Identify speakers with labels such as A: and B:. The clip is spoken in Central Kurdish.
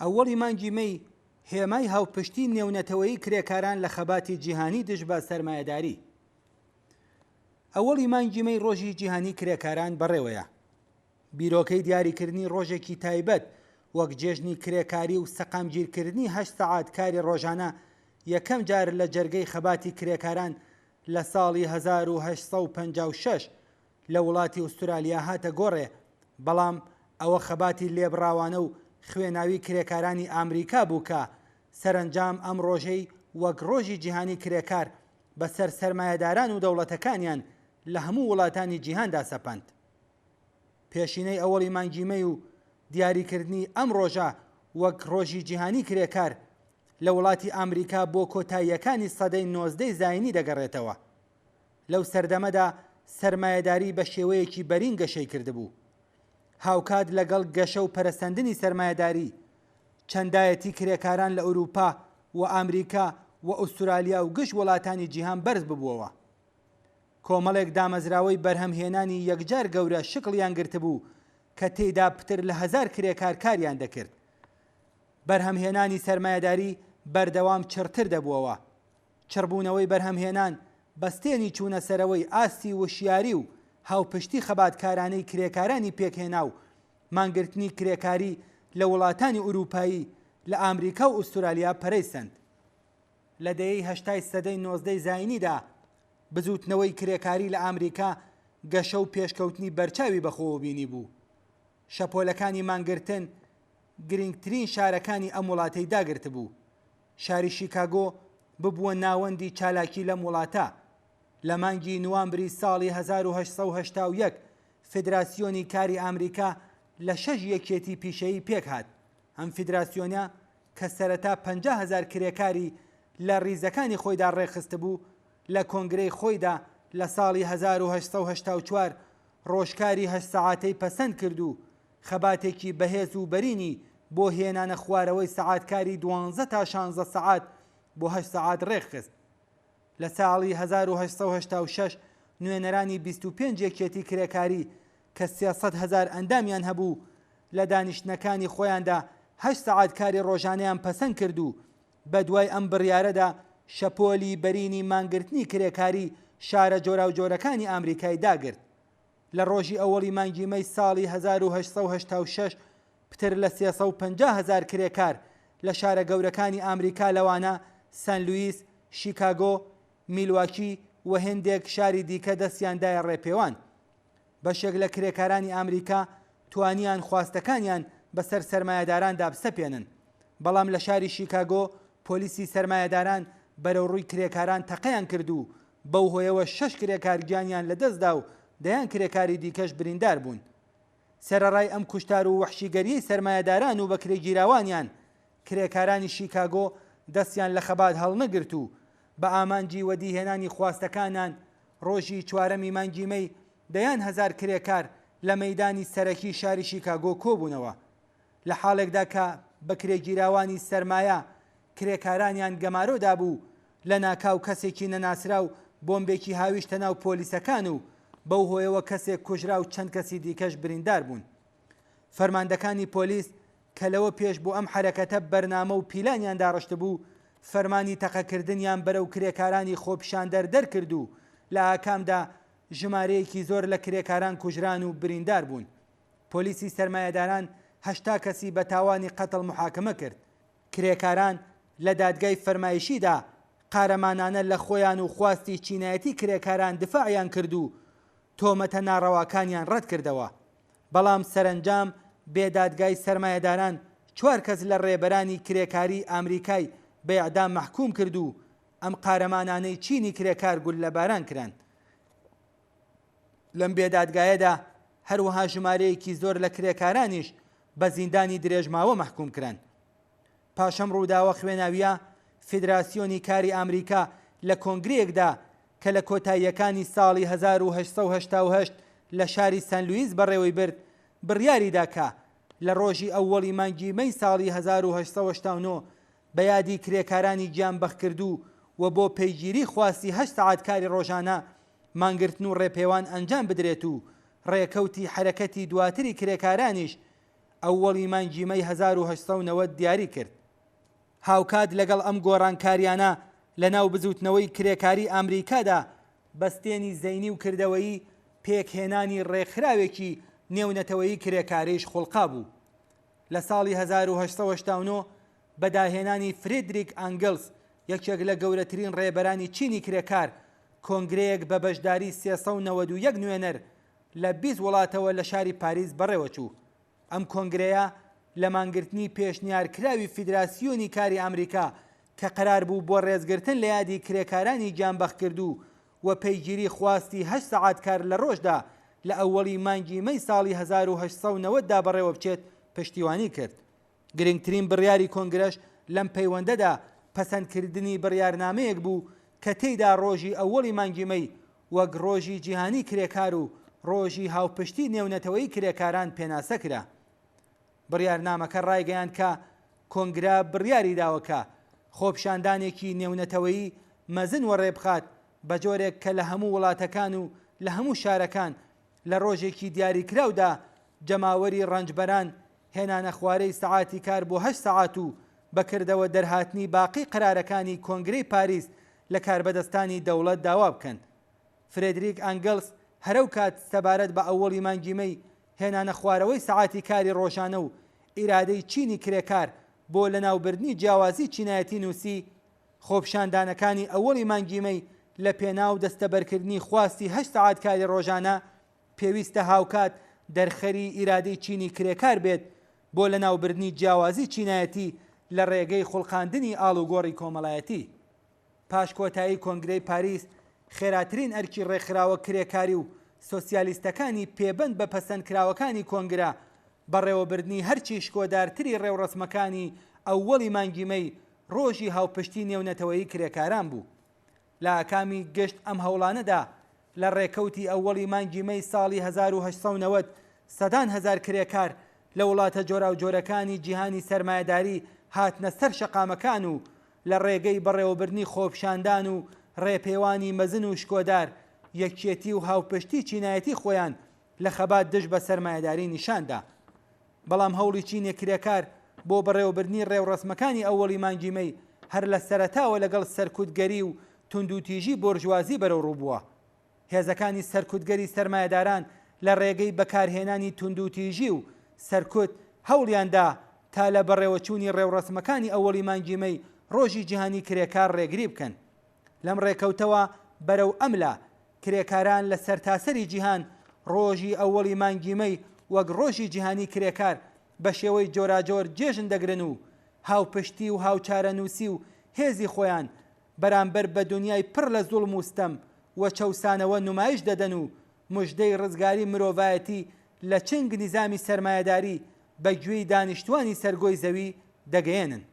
A: ئەوەڵی مانگی مەی هێمای هاوپشتی نێونەتەوەی کرێکاران لە خەباتی جیهانی دژ بە سەرمایەداری. ئەوەڵی مانگی مەی ڕۆژی جیهانی کرێکاران بەڕێوەیە. بیرۆکەی دیاریکردنی ڕۆژێکی تایبەت وەک جێژنی کرێکاری و سەقامگیرکردنی 8 سەعات کاری ڕۆژانە یەکەم جار لە جەرگەی خەباتی کرێکاران لە ساڵی 1856 لە وڵاتی ئوسترالیا هاتە گۆڕێ، بەڵام ئەوە خەباتی لێبڕاوانە و خوێناوی کرێکارانی ئامریکا بوو کە سەرنجام ئەم ڕۆژەی وەک ڕۆژی جیهانی کرێکار بەسەر سەرمایەداران و دەوڵەتەکانیان لە هەموو وڵاتانی جیهاندا سەپاند. پێشینەی ئەوەڵی مانگی مەی و دیاریکردنی ئەم ڕۆژە وەک ڕۆژی جیهانی کرێکار لە وڵاتی ئامریکا بۆ کۆتاییەکانی سەدەی 19 زاینی دەگەڕێتەوە. لەو سەردەمەدا سەرمایەداری بە شێوەیەکی بەرین گەشەی کردبوو. هاوکات لەگەڵ گەشە و پەرەسەندنی سەرمایەداری چەندایەتی کرێکاران لە ئەوروپا و ئامریکا و ئوسترالیا و گشت وڵاتانی جیهان بەرز ببووەوە. کۆمەڵێک دامەزراوەی بەرهەمهێنانی یەکجار گەورە شکڵیان گرتبوو کە تێیدا پتر لە 1000 کرێکار کاریان دەکرد. بەرهەمهێنانی سەرمایەداری بەردەوام چڕتر دەبووەوە. چڕبوونەوەی بەرهەمهێنان بەستێنی چوونە سەرەوەی ئاستی وشیاری و هاوپشتی خەباتکارانەی کرێکارانی پێکهێنا و مانگرتنی کرێکاری لە وڵاتانی ئوروپایی لە ئامریکا و ئوسترالیا پەرەیسەند. لە دەیەی هەشتای سەدەی 19 زاینیدا بزوتنەوەی کرێکاری لە ئامریکا گەشە و پێشکەوتنی بەرچاوی بەخۆوە بینی بوو. شەپۆلەکانی مانگرتن گرنگترین شارەکانی ئەم وڵاتەی داگرت بوو. شاری شیکاگۆ ببووە ناوەندی چالاکی لەم وڵاتە. لە مانگی نوامبری ساڵی 1881 فیدراسیۆنی کاری ئامریکا لە 6 یەکێتی پیشەیی پێک هات. ئەم فیدراسیۆنە کە سەرەتا 50,000 کرێکاری لە ڕیزەکانی خۆیدا ڕێخست بوو، لە کۆنگرەی خۆیدا لە ساڵی 1884 ڕۆژکاری 8 سەعاتەی پەسەند کرد و خەباتێکی بەهێز و بەرینی بۆ هێنانە خوارەوەی سەعاتکاری 12 تا 16 سەعات بۆ 8 سەعات ڕێخست. لە ساڵی 1886 نوێنەرانی 25 یەکێتی کرێکاری کە 300,000 ئەندامیان هەبوو لە دانیشتنەکانی خۆیاندا 8 سەعات کاری ڕۆژانەیان پەسەند کرد و بە دوای ئەم بڕیارەدا شەپۆلی بەرینی مانگرتنی کرێکاری شارە جۆرا و جۆرەکانی ئامریکای داگرت. لە ڕۆژی ئەوەڵی مانگی مەی ساڵی 1886 پتر لە 350,000 کرێکار لە شارە گەورەکانی ئامریکا لەوانە سەن لوئیس، شیکاگۆ، میلواکی و هێندێک شاری دیکە دەستیاندایە ڕێپێوان. بەشێک لە کرێکارانی ئامریکا توانیان خواستەکانیان بەسەر سەرمایەداراندا بسەپێنن، بەڵام لە شاری شیکاگۆ پۆلیسی سەرمایەداران بەرەو ڕووی کرێکاران تەقەیان کرد و بەو هۆیەوە 6 کرێکار گیانیان لەدەستدا و دەیان کرێکاری دیکەش بریندار بوون. سەرەڕای ئەم کوشتار و وەحشیگەریەی سەرمایەداران و بەکرێگیراوانیان کرێکارانی شیکاگۆ دەستیان لە خەبات هەڵنەگرت و بە ئامانجی وەدیهێنانی خواستەکانان ڕۆژی 4 مانگی مەی 10,000 کرێکار لە مەیدانی سەرەکی شاری شیکاگۆ کۆبوونەوە. لە حاڵێکدا کە بەکرێگیراوانی سەرمایە کرێکارانیان گەمارۆدا بوو، لە ناکاو کەسێکی نەناسرا و بۆمبێکی هاویشتە ناو پۆلیسەکان و بەو هۆیەوە کەسێک کوژرا و چەند کەسی دیکەش بریندار بوون. فەرماندەکانی پۆلیس کە لەوە پێش بۆ ئەم حرەکەتە بەرنامە و پیلانیان داڕشت بوو، فەرمانی تەقەکردنیان بەرەو کرێکارانی خۆپیشاندەر دەرکرد و لە ئاکامدا ژمارەیەکی زۆر لە کرێکاران کوژران و بریندار بوون. پۆلیسی سەرمایەداران 80 کەسی بە تاوانی قەتڵ محاکمە کرد. کرێکاران لە دادگای فەرمایشیدا قارەمانانە لە خۆیان و خواستی چینایەتی کرێکاران دفاعیان کرد و تۆمەتە ناڕەواکانیان ڕەت کردەوە. بەڵام سەرنجام بێدادگای سەرمایەداران 4 کەس لە ڕێبەرانی کرێکاری ئامریکای بە ئیعدام مەحکوم کرد و ئەم قارەمانانەی چینی کرێکار گول لەباران کران. لەم بێدادگایەدا هەروەها ژمارەیەکی زۆر لە کرێکارانیش بە زیندانی درێژماوە مەحکوم کران. پاشەم ڕووداوە خوێناویە فیدراسیۆنی کاری ئامریکا لە کۆنگرەیەکدا کە لە کۆتاییەکانی ساڵی 1888 لە شاری سەن لوئیس بەڕێوەی برد، بڕیاریدا کە لە ڕۆژی ئەووەڵی مانگی مەی ساڵی 1889 بە یادی کرێکارانی گیانبەخت کردو و بۆ پەیگیری خواستی 8 سەعات کاری ڕۆژانە مانگرتن و ڕێپێوان ئەنجام بدرێت و ڕێکەوتی حرەکەتی دواتری کرێکارانیش ئەووەڵی مانگی مەی 1990 دیاری کرد. هاوکات لەگەڵ ئەم گۆڕانکاریانە لە ناو بزوتنەوەی کرێکاری ئەمریکادا بەستێنی زەینی و کردەوەیی پێکهێنانی ڕێکخراوێکی نێونەتەوەیی کرێکاریش خوڵقا بوو. لە ساڵی 1970 بەداهێنانی فرێدریک ئەنگلس یەکێک لە گەورەترین ڕێبەرانی چینی کرێکار کۆنگرەیەک بە بەشداری 391 نوێنەر لە 20 وڵاتەوە لە شاری پاریس بەڕێوەچوو. ئەم کۆنگرەیە لە مانگرتنی پێشنیارکراوی فیدراسیۆنی کاری ئەمریکا کە قەرار بوو بۆ ڕێزگرتن لە یادی کرێکارانی گیانبەخت کردو و پەیگیری خواستی 8 سەعات کار لە ڕۆژدا لە ئەووەڵی مانگی مەی ساڵی 1990 دا بەڕێوە بچێت پشتیوانی کرد. گرنگترین بڕیاری کۆنگرەش لەم پەیوەندەدا پەسەندکردنی بڕیارنامەیەک بوو کە تێیدا ڕۆژی ئەووەڵی مانگی مەی وەک ڕۆژی جیهانی کرێکار و ڕۆژی هاوپشتی نێونەتەوەی کرێکاران پێناسە کرا. بڕیارنامەکە ڕایگەیاند کە کۆنگرا بڕیاری داوەکە خۆپشاندانێکی نێونەتەوەیی مەزن وەڕێ بخات بە جۆرێک کە لە هەموو وڵاتەکان و لە هەموو شارەکان لە ڕۆژێکی دیاریکراودا جەماوەری ڕەنجبەران هێنانە خوارەی سەعاتی کار بۆ 8 سەعات و بەکردەوە دەرهاتنی باقی قرارەکانی کۆنگرەی پاریس لە کاربەدەستانی دەوڵەت داوا بکەن. فرێدریک ئەنگلس هەرەو کات سەبارەت بە ئەووەڵی مانگی مەی هێنانە خوارەوەی سەعاتی کاری ڕۆژانە و ئیرادەی چینی کرێکار بۆ لەناوبردنی جیاوازی چینایەتی نووسی خۆپشاندانەکانی ئەووەڵی مانگی مەی لە پێناو دەستەبەرکردنی خواستی 8 سەعات کاری ڕۆژانە پێویستە هاوکات دەرخەری ئیرادەی چینی کرێکار بێت بۆ لەناوبردنی جیاوازی چینایەتی لە ڕێگەی خوڵقاندنی ئاڵوگۆڕی کۆمەڵایەتی. پاش کۆتایی کۆنگرەی پاریس خێراترین ئەرکی ڕێکخراوە کرێکاری و سۆسیالیستەکانی پێبند بە پەسەندکراوەکانی کۆنگرا بەڕێوەبردنی هەرچی شکۆدارتری ڕێوڕسمەکانی ئەووەڵی مانگی مەی ڕۆژی هاوپشتی نێونەتەوەیی کرێکاران بوو. لە ئاکامی گشت ئەم هەوڵانەدا لە ڕێکەوتی ئەووەڵی مانگی مەی ساڵی 1990 سەدان هەزار کرێکار لە وڵاتە جۆرا و جۆرەکانی جیهانی سەرمایەداری هاتنە سەر شەقامەکان و لە ڕێگەی بەڕێوەبردنی خۆپشاندان و ڕێپێوانی مەزن و شکۆدار یەکێتی و هاوپشتی چینایەتی خۆیان لە خەبات دژ بە سەرمایەداری نیشاندا. بەڵام هەوڵی چینی کرێکار بۆ بەڕێوەبردنی ڕێوڕسمەکانی ئەووەڵی مانگی مەی هەر لە سەرەتاوە لەگەڵ سەرکوتگەری و توندوتیژی بۆرژوازی بەرەو ڕووبووە. هێزەکانی سەرکوتگەری سەرمایەداران لە ڕێگەی بەکارهێنانی توندوتیژی و سەرکوت هەوڵیاندا تا لە بەڕێوەچوونی ڕێوڕسمەکانی ئەووەڵی مانگی مەی ڕۆژی جیهانی کرێکار ڕێگری بکەن. لەم ڕێکەوتەوە بەرەو ئەملا کرێکاران لە سەرتاسەری جیهان ڕۆژی ئەووەڵی مانگی مەی وەک ڕۆژی جیهانی کرێکار بە شێوەی جۆراجۆر جێژن دەگرن و هاوپشتی و هاوچارەنووسی و هێزی خۆیان بەرامبەر بە دنیای پڕ لە زوڵم و ستەم و چەوسانەوە نمایش دەدەن و موژدەی ڕزگاری مرۆڤایەتی لە چنگ نیزامی سەرمایەداری بە گوێی دانیشتوانی سەرگۆی زەوی دەگەیەنن.